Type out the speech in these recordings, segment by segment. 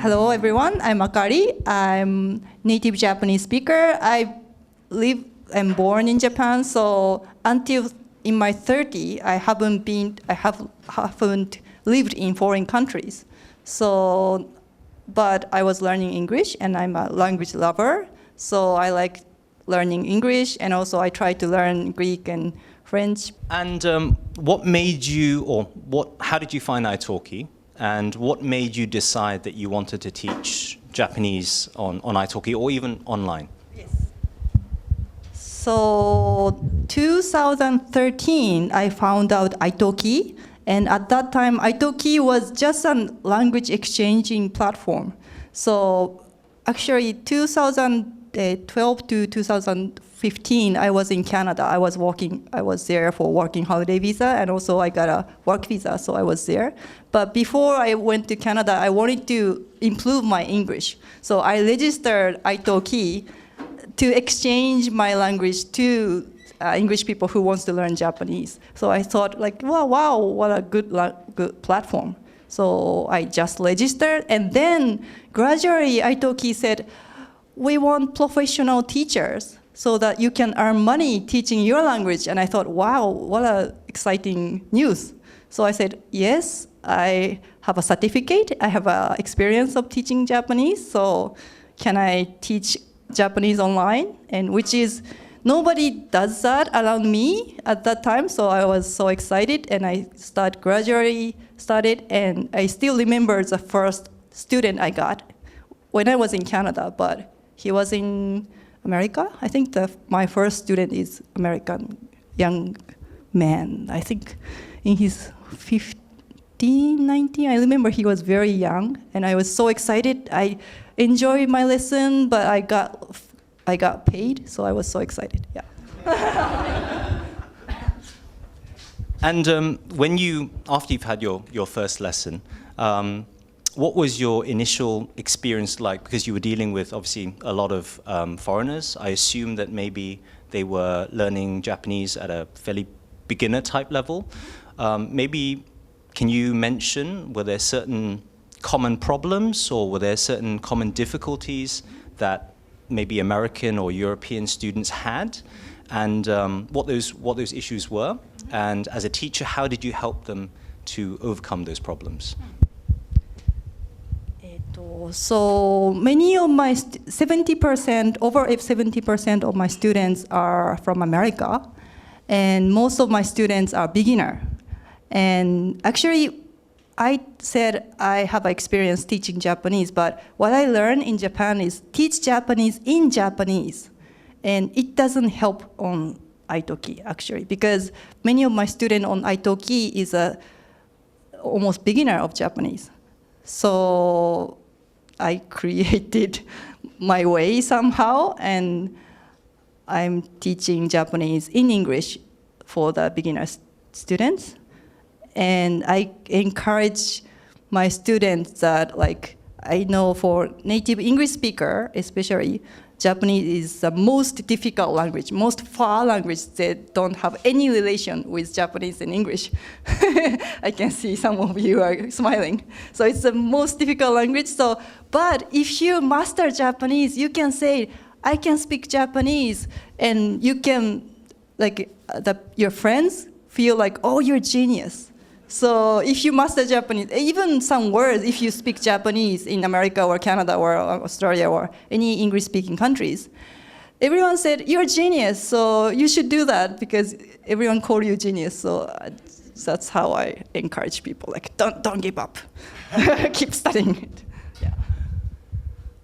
Hello, everyone. I'm Akari. I'm native Japanese speaker. I live and born in Japan, so until in my 30, I haven't lived in foreign countries. So, but I was learning English, and I'm a language lover. So I like learning English, and also I try to learn Greek and French. And what made you, or how did you find Itoki? And what made you decide that you wanted to teach Japanese on Itoki or even online? Yes. So 2013, I found out Itoki. And at that time, Itoki was just a language exchanging platform. So actually, 2012 to 2015, I was in Canada. I was there for working holiday visa, and also I got a work visa, so I was there. But before I went to Canada, I wanted to improve my English. So I registered Itoki to exchange my language to English people who wants to learn Japanese. So I thought, like, wow, what a good platform. So I just registered, and then gradually Itoki said, we want professional teachers so that you can earn money teaching your language. And I thought, wow, what a exciting news. So I said, yes, I have a certificate. I have experience of teaching Japanese. So can I teach Japanese online? And which is, nobody does that around me at that time. So I was so excited, and I gradually started. And I still remember the first student I got when I was in Canada, but he was in America. I think my first student is American young man. I think in his 15, 19. I remember he was very young, and I was so excited. I enjoyed my lesson, but I got paid, so I was so excited. Yeah. And after you've had your first lesson, what was your initial experience like? Because you were dealing with, obviously, a lot of foreigners. I assume that maybe they were learning Japanese at a fairly beginner type level. Maybe can you mention, were there certain common problems, or were there certain common difficulties that maybe American or European students had, and what those issues were? And as a teacher, how did you help them to overcome those problems? So many of my 70%, over 70% of my students are from America, and most of my students are beginner. And actually, I said I have experience teaching Japanese, but what I learned in Japan is teach Japanese in Japanese, and it doesn't help on Itoki actually, because many of my students on Itoki is almost beginner of Japanese. So I created my way somehow, and I'm teaching Japanese in English for the beginner students. And I encourage my students that, like, I know for native English speaker, especially, Japanese is the most difficult language, most far language that don't have any relation with Japanese and English. I can see some of you are smiling. So it's the most difficult language. So, but if you master Japanese, you can say, I can speak Japanese, and you can, like, your friends feel like, oh, you're genius. So if you master Japanese, even some words, if you speak Japanese in America or Canada or Australia or any English-speaking countries, everyone said, you're a genius, so you should do that, because everyone call you genius. So that's how I encourage people, like, don't give up. Keep studying it. Yeah.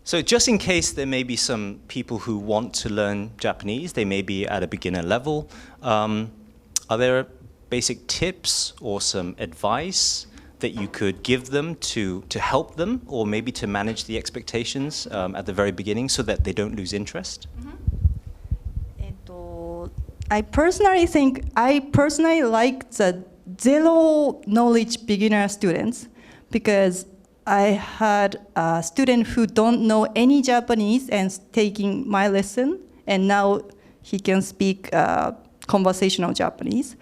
So just in case there may be some people who want to learn Japanese, they may be at a beginner level, are there basic tips or some advice that you could give them to help them, or maybe to manage the expectations at the very beginning so that they don't lose interest? I personally like the zero knowledge beginner students, because I had a student who don't know any Japanese and taking my lesson, and now he can speak conversational Japanese.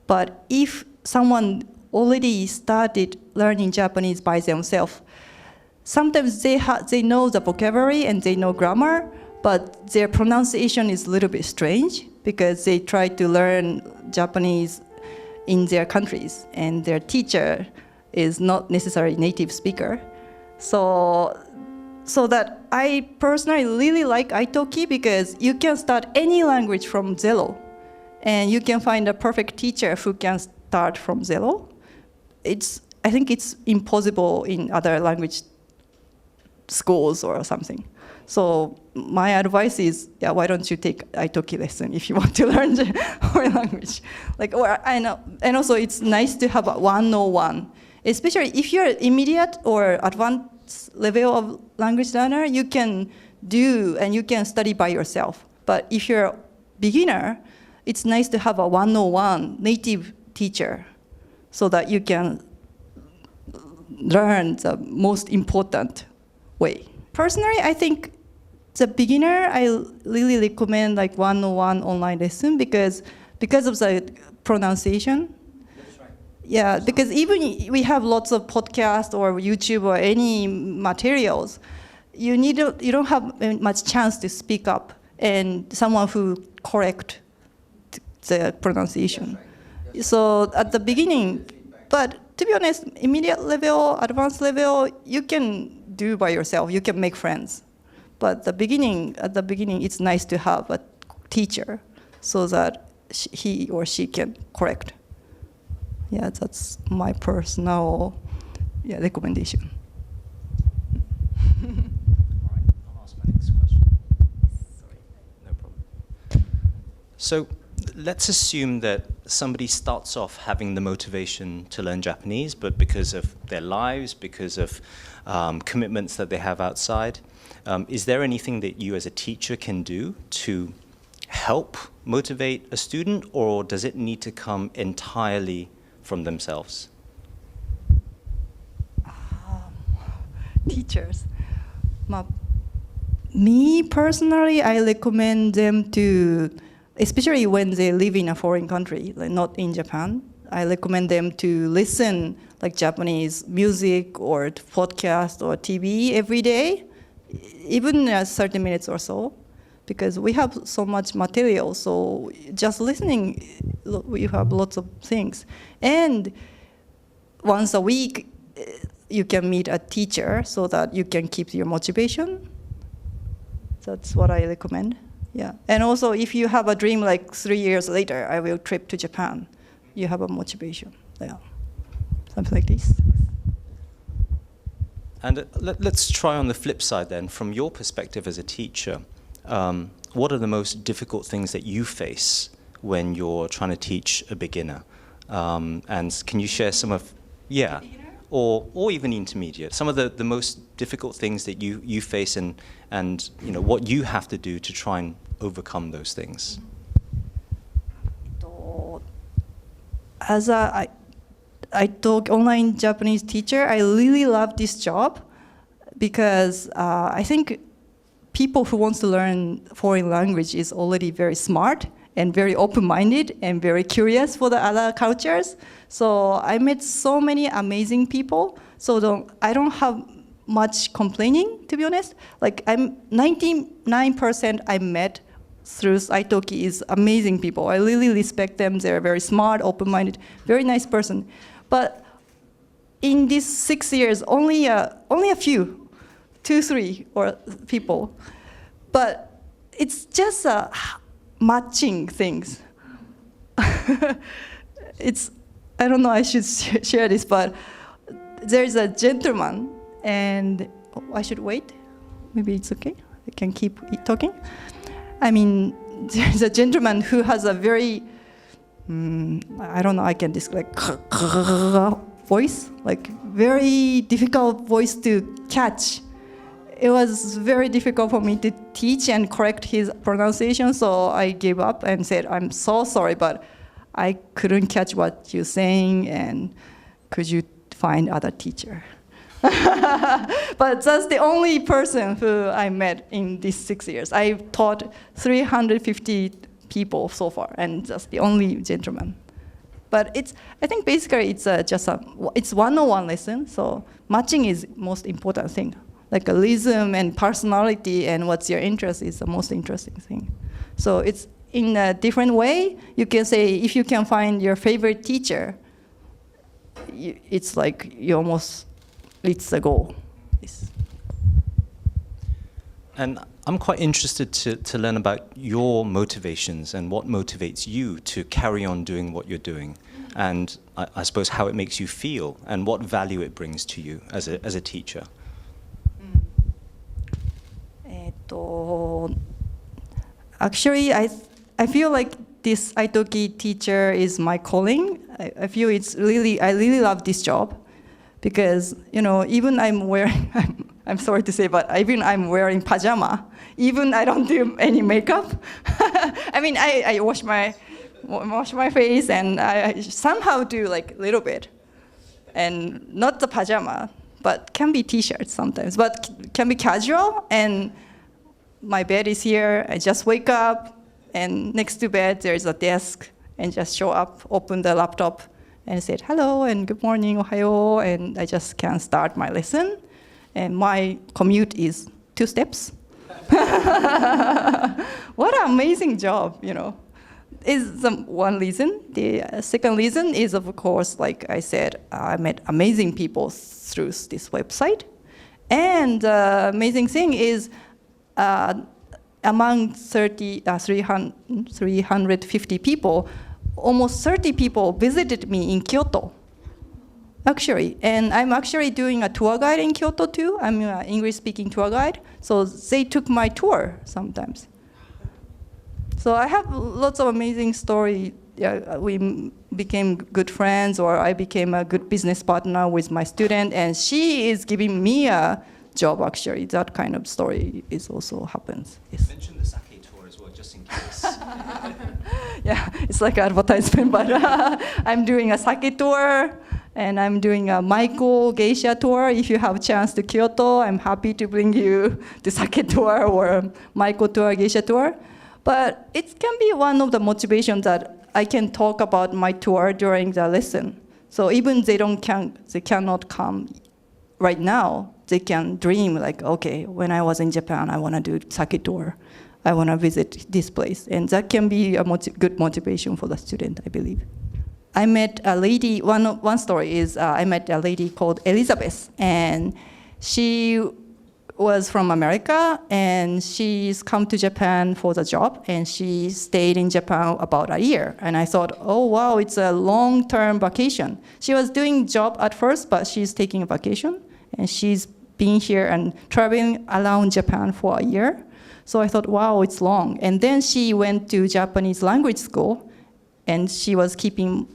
But if someone already started learning Japanese by themselves, sometimes they know the vocabulary and they know grammar, but their pronunciation is a little bit strange because they try to learn Japanese in their countries, and their teacher is not necessarily native speaker. So that I personally really like Itoki because you can start any language from zero, and you can find a perfect teacher who can start from zero. I think it's impossible in other language schools or something. So my advice is, why don't you take Itoki lesson if you want to learn the foreign language? And also it's nice to have a 101, especially if you're immediate or advanced level of language learner, you can do and you can study by yourself. But if you're a beginner, it's nice to have a 101 native teacher so that you can learn the most important way. Personally, I think the beginner, I really recommend like 101 online lesson because of the pronunciation. That's right. Yeah, because even we have lots of podcasts or YouTube or any materials, you don't have much chance to speak up and someone who correct the pronunciation. That's right. So at the beginning, but to be honest, immediate level, advanced level, you can do by yourself. You can make friends. But at the beginning, it's nice to have a teacher so that he or she can correct. Yeah, that's my personal recommendation. All right, I'll ask my next question. Sorry, no problem. So let's assume that somebody starts off having the motivation to learn Japanese, but because of their lives, because of commitments that they have outside, is there anything that you as a teacher can do to help motivate a student, or does it need to come entirely from themselves? Teachers. Me personally, I recommend them to, especially when they live in a foreign country, like not in Japan, I recommend them to listen like Japanese music or podcast or TV every day, even 30 minutes or so, because we have so much material. So just listening, we have lots of things. And once a week, you can meet a teacher so that you can keep your motivation. That's what I recommend. Yeah. And also, if you have a dream like 3 years later, I will trip to Japan, you have a motivation. Yeah. Something like this. And let's try on the flip side then, from your perspective as a teacher, what are the most difficult things that you face when you're trying to teach a beginner? And can you share some of, or even intermediate, some of the most difficult things that you face and what you have to do to try and overcome those things? As I talk online Japanese teacher, I really love this job because I think people who wants to learn foreign language is already very smart and very open-minded and very curious for the other cultures. So I met so many amazing people. So I don't have much complaining, to be honest. Like 99% I met through Itoki is amazing people. I really respect them. They're very smart, open-minded, very nice person. But in these 6 years, only a few, 2, 3 or people. But it's just matching things. I don't know, I should share this, but there's a gentleman, and I should wait. Maybe it's okay. I can keep talking. I mean, there's a gentleman who has a very, I don't know, I can describe voice, like very difficult voice to catch. It was very difficult for me to teach and correct his pronunciation, so I gave up and said, I'm so sorry, but I couldn't catch what you're saying, and could you find other teacher? But that's the only person who I met in these 6 years. I've taught 350 people so far, and that's the only gentleman. But I think basically it's one-on-one lesson. So matching is most important thing. Like a rhythm and personality and what's your interest is the most interesting thing. So it's in a different way. You can say if you can find your favorite teacher, it's like you almost reach the goal. And I'm quite interested to learn about your motivations and what motivates you to carry on doing what you're doing, and I suppose how it makes you feel and what value it brings to you as a teacher. Actually, I feel like this Itoki teacher is my calling. I feel I really love this job because, even I'm wearing, I'm sorry to say, but even I'm wearing pajama, even I don't do any makeup. I mean, I wash my face and I somehow do like a little bit, and not the pajama, but can be t-shirts sometimes, but can be casual. And my bed is here. I just wake up, and next to bed there's a desk, and just show up, open the laptop, and said hello and good morning, ohayo, and I just can start my lesson. And my commute is 2 steps. What an amazing job, is one reason. The second reason is, of course, like I said, I met amazing people through this website. And the amazing thing is, among 350 people, almost 30 people visited me in Kyoto, actually. And I'm actually doing a tour guide in Kyoto too. I'm an English-speaking tour guide. So they took my tour sometimes. So I have lots of amazing stories. Yeah, we became good friends, or I became a good business partner with my student, and she is giving me a job, actually. That kind of story also happens. Yes. Mention the sake tour as well, just in case. Yeah, it's like advertisement, but I'm doing a sake tour, and I'm doing a Maiko geisha tour. If you have a chance to Kyoto, I'm happy to bring you the sake tour or Maiko tour, geisha tour. But it can be one of the motivations that I can talk about my tour during the lesson. So even they cannot come right now, they can dream like, okay, when I was in Japan, I want to do sake tour. I want to visit this place. And that can be a good motivation for the student, I believe. I met a lady, one story is I met a lady called Elizabeth, and she was from America, and she's come to Japan for the job, and she stayed in Japan about a year. And I thought, oh wow, it's a long-term vacation. She was doing job at first, but she's taking a vacation, and she's been here and traveling around Japan for a year. So I thought, wow, it's long. And then she went to Japanese language school, and she was taking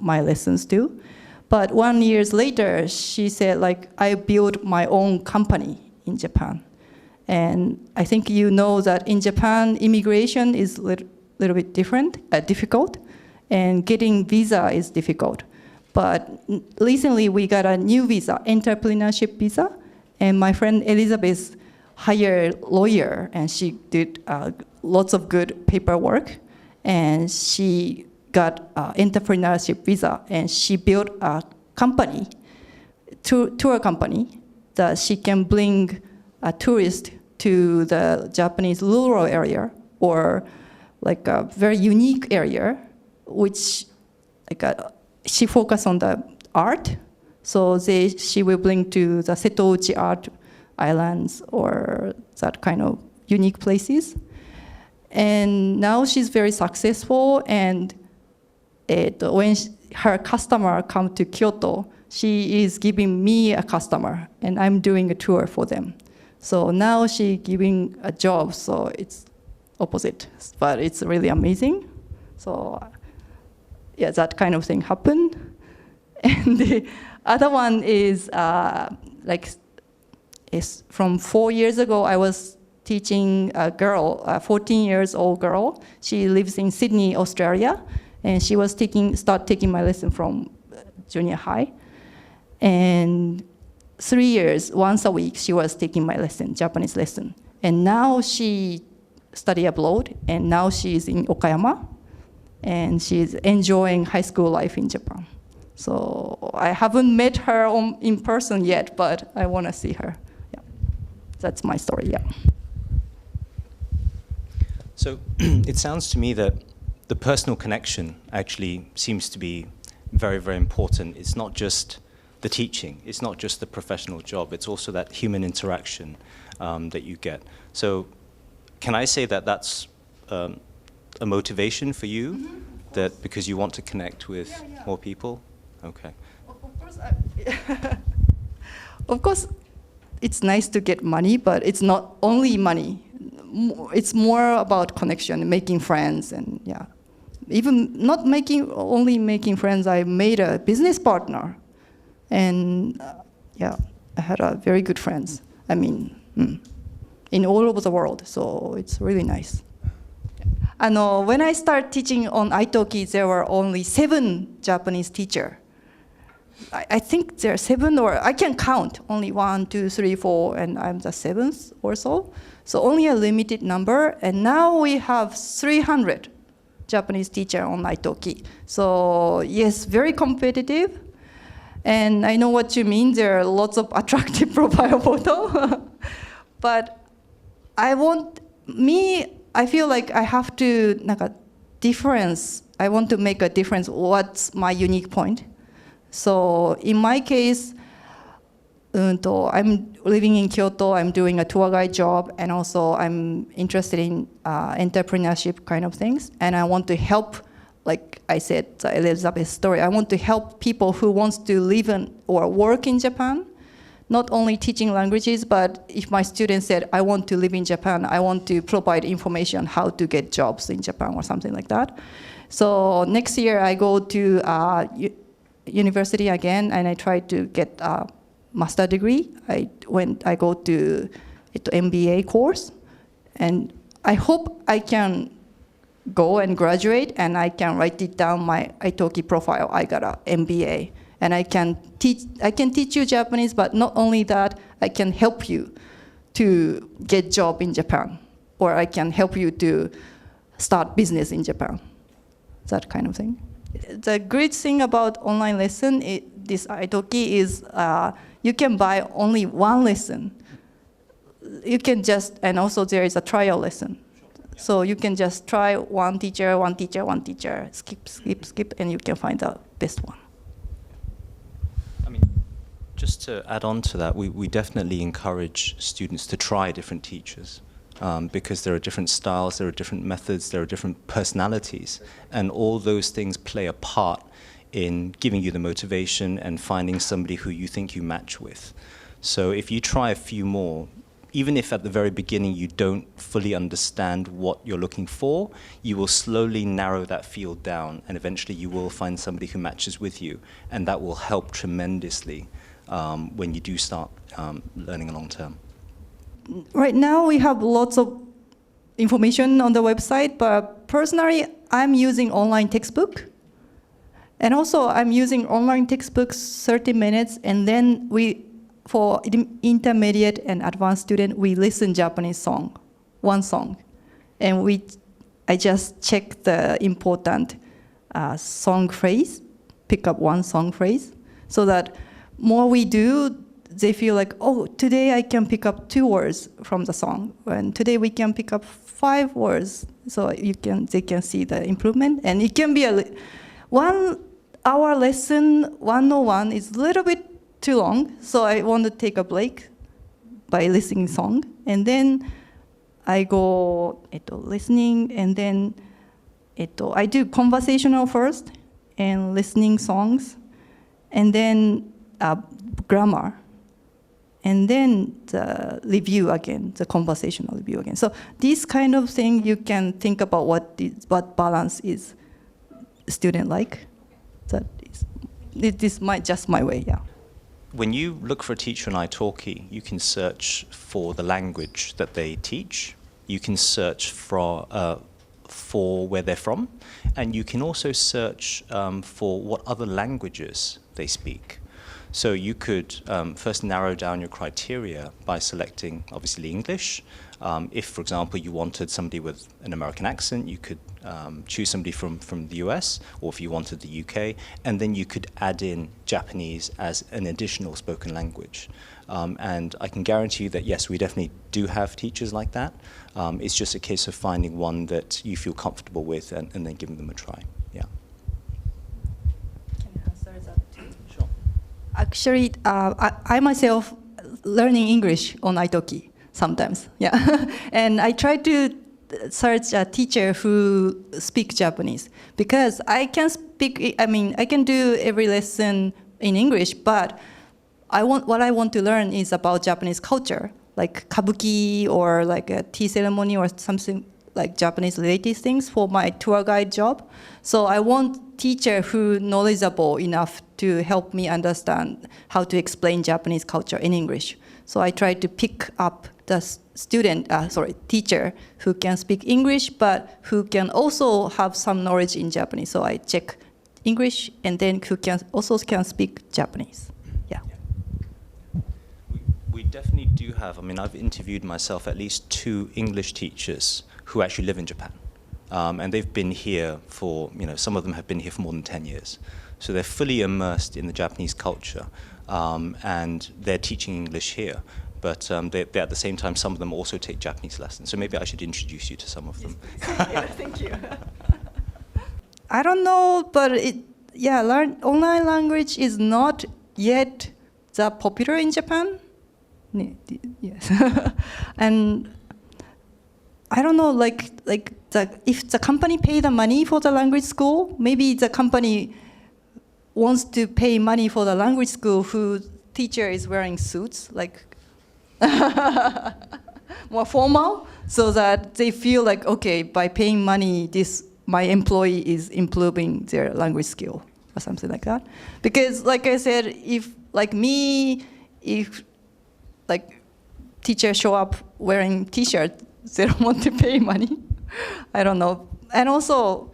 my lessons too. But 1 year later, she said, like, I built my own company in Japan. And I think you know that in Japan, immigration is a little bit difficult, and getting visa is difficult. But recently we got a new visa, entrepreneurship visa, and my friend Elizabeth hired a lawyer, and she did lots of good paperwork, and she got entrepreneurship visa, and she built a company, tour company, that she can bring a tourist to the Japanese rural area, or like a very unique area, which she focused on the art. So she will bring to the Setouchi art islands or that kind of unique places. And now she's very successful, and when her customer come to Kyoto, she is giving me a customer, and I'm doing a tour for them. So now she's giving a job, so it's opposite, but it's really amazing. So yeah, that kind of thing happened. And the other one is from 4 years ago, I was teaching a girl, a 14-year-old girl. She lives in Sydney, Australia, and she was start taking my lesson from junior high. And 3 years, once a week, she was taking my lesson, Japanese lesson. And now she studied abroad, and now she is in Okayama. and she's enjoying high school life in Japan. So I haven't met her in person yet, but I want to see her. Yeah. That's my story, yeah. So it sounds to me that the personal connection actually seems to be very, very important. It's not just the teaching, it's not just the professional job, it's also that human interaction that you get. So can I say that that's a motivation for you, mm-hmm. that because you want to connect with more people? Okay. Of course, it's nice to get money, but it's not only money. It's more about connection, making friends, and yeah. Even not only making friends, I made a business partner. And yeah, I had a very good friends. I mean, in all over the world, so it's really nice. When I started teaching on Itoki, there were only 7 Japanese teachers. I think there are 7, or I can count, only 1, 2, 3, 4, and I'm the 7th or so. So only a limited number, and now we have 300 Japanese teachers on Itoki. So yes, very competitive. And I know what you mean, there are lots of attractive profile photo. But I feel like I have to make a difference. I want to make a difference. What's my unique point? So in my case, I'm living in Kyoto, I'm doing a tour guide job, and also I'm interested in entrepreneurship kind of things. And I want to help, like I said, Elizabeth's story, I want to help people who wants to live or work in Japan, not only teaching languages, but if my student said, I want to live in Japan, I want to provide information how to get jobs in Japan or something like that. So next year I go to university again, and I try to get a master degree. I go to MBA course, and I hope I can go and graduate, and I can write it down my Itoki profile. I got a MBA, and I can teach you Japanese, but not only that, I can help you to get job in Japan, or I can help you to start business in Japan, that kind of thing. The great thing about online lesson, this Itoki is you can buy only one lesson. You can and also there is a trial lesson. So you can just try one teacher, skip, and you can find the best one. I mean, just to add on to that, we definitely encourage students to try different teachers. Because there are different styles, there are different methods, there are different personalities, and all those things play a part in giving you the motivation and finding somebody who you think you match with. So if you try a few more, even if at the very beginning you don't fully understand what you're looking for, you will slowly narrow that field down, and eventually you will find somebody who matches with you, and that will help tremendously when you do start learning long term. Right now, we have lots of information on the website, but personally, I'm using online textbook. And also, I'm using online textbooks 30 minutes, and then for intermediate and advanced student, we listen Japanese song, one song. And I just check the important song phrase, pick up one song phrase, so that more we do, they feel like, oh, today I can pick up 2 words from the song, and today we can pick up 5 words. So they can see the improvement, and it can be a 1 hour lesson. 101 is a little bit too long, so I want to take a break by listening song, and then I go listening, and then I do conversational first, and listening songs, and then grammar. And then the review again, the conversational review again. So this kind of thing, you can think about what balance is student like. This might just my way, yeah. When you look for a teacher in Itoki, you can search for the language that they teach. You can search for where they're from, and you can also search for what other languages they speak. So you could first narrow down your criteria by selecting, obviously, English. If, for example, you wanted somebody with an American accent, you could choose somebody from the US, or if you wanted the UK, and then you could add in Japanese as an additional spoken language. And I can guarantee you that, yes, we definitely do have teachers like that. It's just a case of finding one that you feel comfortable with and then giving them a try. Yeah. Can I answer that too? Sure. Actually, I myself learning English on Itoki sometimes, yeah. And I try to search a teacher who speaks Japanese because I can speak, I can do every lesson in English, but what I want to learn is about Japanese culture, like kabuki or like a tea ceremony or something like Japanese related things for my tour guide job. So I want teacher who knowledgeable enough to help me understand how to explain Japanese culture in English. So I try to pick up the teacher who can speak English, but who can also have some knowledge in Japanese. So I check English and then who can speak Japanese. Yeah. We definitely do have, I've interviewed myself at least 2 English teachers who actually live in Japan. And they've been here for, some of them have been here for more than 10 years. So they're fully immersed in the Japanese culture, and they're teaching English here. But they at the same time, some of them also take Japanese lessons. So maybe I should introduce you to some of them. Yeah, thank you. I don't know, but online language is not yet that popular in Japan. Yes. And I don't know, if the company pay the money for the language school, maybe the company wants to pay money for the language school whose teacher is wearing suits, more formal, so that they feel like, okay, by paying money, my employee is improving their language skill or something like that. Because, like I said, if teachers show up wearing T-shirt, they don't want to pay money. I don't know. And also,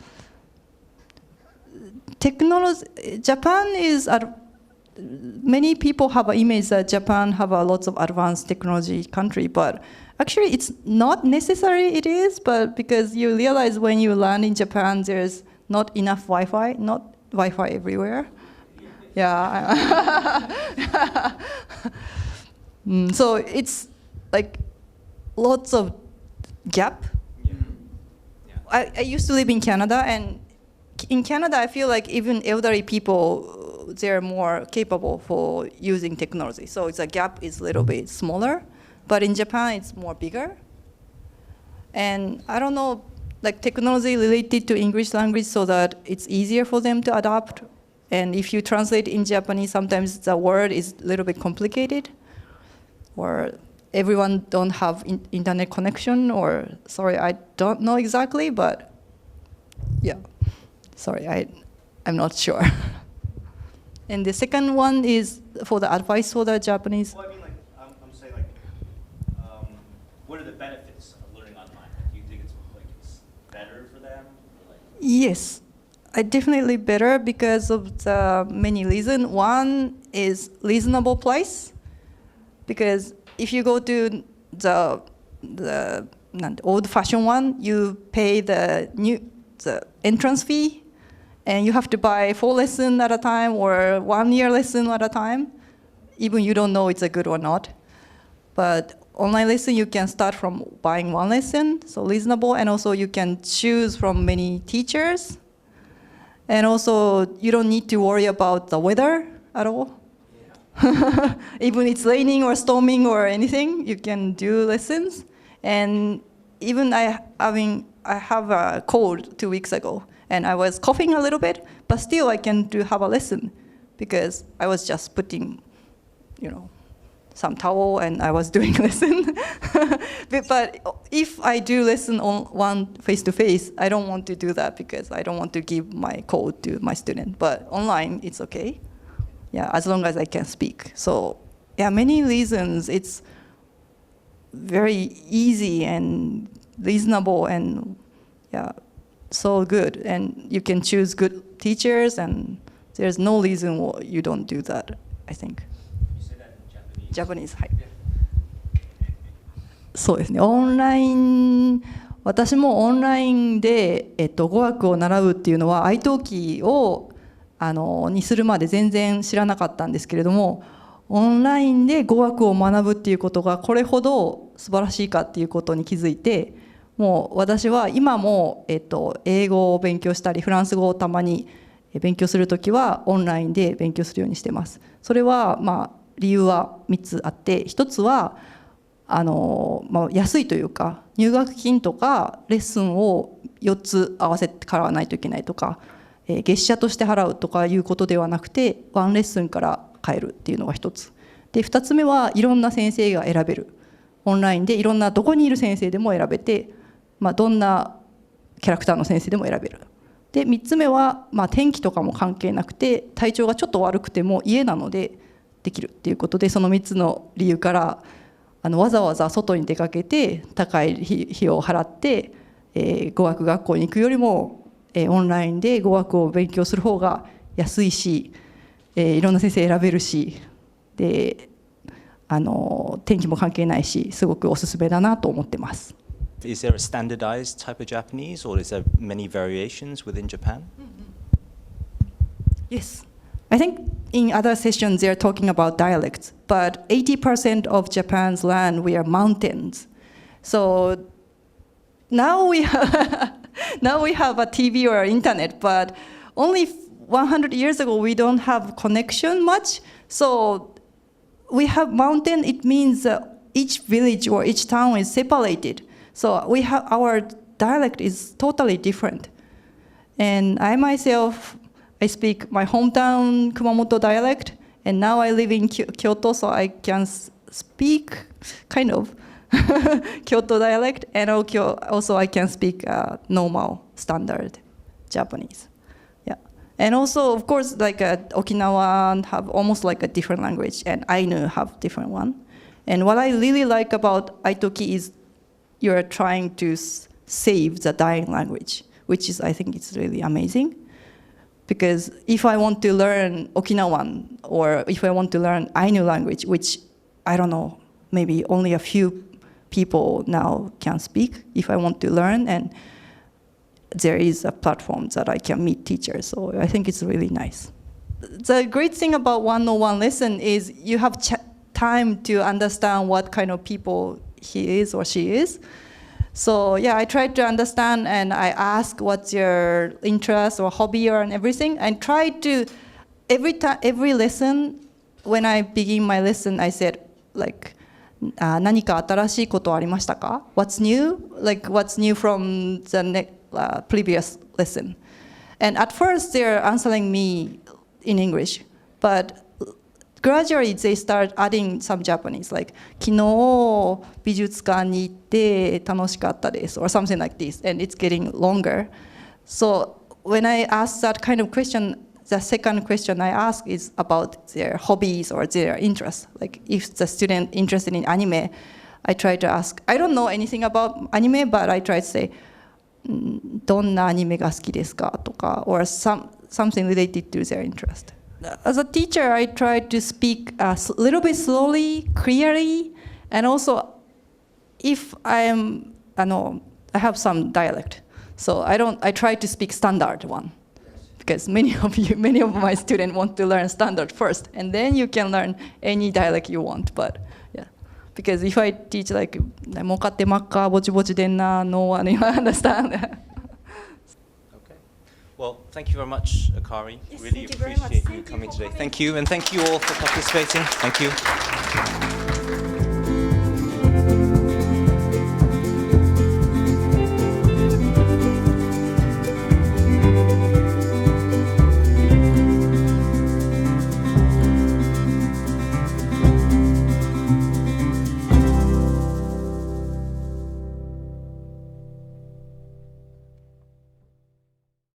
technology. Japan is many people have an image that Japan have a lots of advanced technology country, but actually it's not necessary it is, but because you realize when you land in Japan, there's not enough Wi-Fi, not Wi-Fi everywhere. Yeah. So it's like lots of gap. Yeah. I used to live in Canada, and in Canada, I feel like even elderly people, they're more capable for using technology. So the gap is a little bit smaller, but in Japan, it's more bigger. And I don't know, technology related to English language so that it's easier for them to adapt. And if you translate in Japanese, sometimes the word is a little bit complicated, or everyone don't have internet connection, or sorry, I don't know exactly, but yeah. Sorry, I'm not sure. And the second one is for the advice for the Japanese. Well, I'm saying what are the benefits of learning online? Do you think it's better for them? Yes, definitely better because of the many reasons. One is reasonable price, because if you go to the old-fashioned one, you pay the entrance fee, and you have to buy 4 lessons at a time or 1-year lesson at a time, even you don't know it's a good or not. But online lesson, you can start from buying 1 lesson, so reasonable, and also you can choose from many teachers. And also, you don't need to worry about the weather at all. Yeah. Even it's raining or storming or anything, you can do lessons. And even I have a cold 2 weeks ago, and I was coughing a little bit, but still I can have a lesson because I was just putting, some towel and I was doing lesson. But if I do lesson on one face-to-face, I don't want to do that because I don't want to give my code to my student. But online, it's okay. Yeah, as long as I can speak. So yeah, many reasons. It's very easy and reasonable and so good. And you can choose good teachers, and there's no reason why you don't do that I think. You say that in Japanese? Japanese, はい。そうですね、オンライン、私もオンラインで、語学を習うっていうのは Itoki をにするまで全然知らなかったんですけれども、オンラインで語学を学ぶっていうことがこれほど素晴らしいかっていうことに気づいて、もう私は今も、英語を勉強したりフランス語をたまに勉強するときはオンラインで勉強するようにしてます。それは理由は3つあって、1つは安いというか、入学金とかレッスンを4つ合わせて払わないといけないとか、月謝として払うとかいうことではなくて、ワンレッスンから買えるっていうのが1つで、2つ目はいろんな先生が選べる。オンラインでいろんなどこにいる先生でも選べて、どんなキャラクターの先生でも選べる。で3つ目は、天気とかも関係なくて、体調がちょっと悪くても家なのでできるっていうことで、その3つの理由からわざわざ外に出かけて高い費用を払って、語学学校に行くよりも、オンラインで語学を勉強する方が安いし、いろんな先生選べるし、で天気も関係ないし、すごくおすすめだなと思ってます。Is there a standardized type of Japanese, or is there many variations within Japan? Yes. I think in other sessions they're talking about dialects, but 80% of Japan's land we are mountains. So now we have a TV or internet, but only 100 years ago we don't have connection much. So we have mountain, it means each village or each town is separated. So we have our dialect is totally different. And I myself, I speak my hometown Kumamoto dialect, and now I live in Kyoto, so I can speak kind of Kyoto dialect, and also I can speak normal standard Japanese. Yeah, and also of course like Okinawa have almost like a different language, and Ainu have different one. And what I really like about Itoki is you're trying to save the dying language, which is I think it's really amazing. Because if I want to learn Okinawan, or if I want to learn Ainu language, which I don't know, maybe only a few people now can speak, if I want to learn, and there is a platform that I can meet teachers, so I think it's really nice. The great thing about one-on-one lesson is you have time to understand what kind of people he is or she is. So yeah, I try to understand, and I ask what's your interest or hobby or and everything, and try to every lesson when I begin my lesson I said like 何か新しいことありましたか? What's new? Like what's new from the previous lesson? And at first they're answering me in English, but gradually they start adding some Japanese, like 昨日美術館に行って楽しかったです or something like this, and it's getting longer. So when I ask that kind of question, the second question I ask is about their hobbies or their interests. Like if the student interested in anime, I try to ask, I don't know anything about anime, but I try to say どんなアニメが好きですかとか or something related to their interest. As a teacher, I try to speak a little bit slowly, clearly, and also if I have some dialect, so I try to speak standard one, because many of my students want to learn standard first, and then you can learn any dialect you want. But yeah, because if I teach like "mokate makka, bochi bochi denna," no one will understand. Well, thank you very much, Akari. Yes, really thank you very much. appreciate you Thank you coming for today. coming. Thank you, and thank you all for participating. Thank you.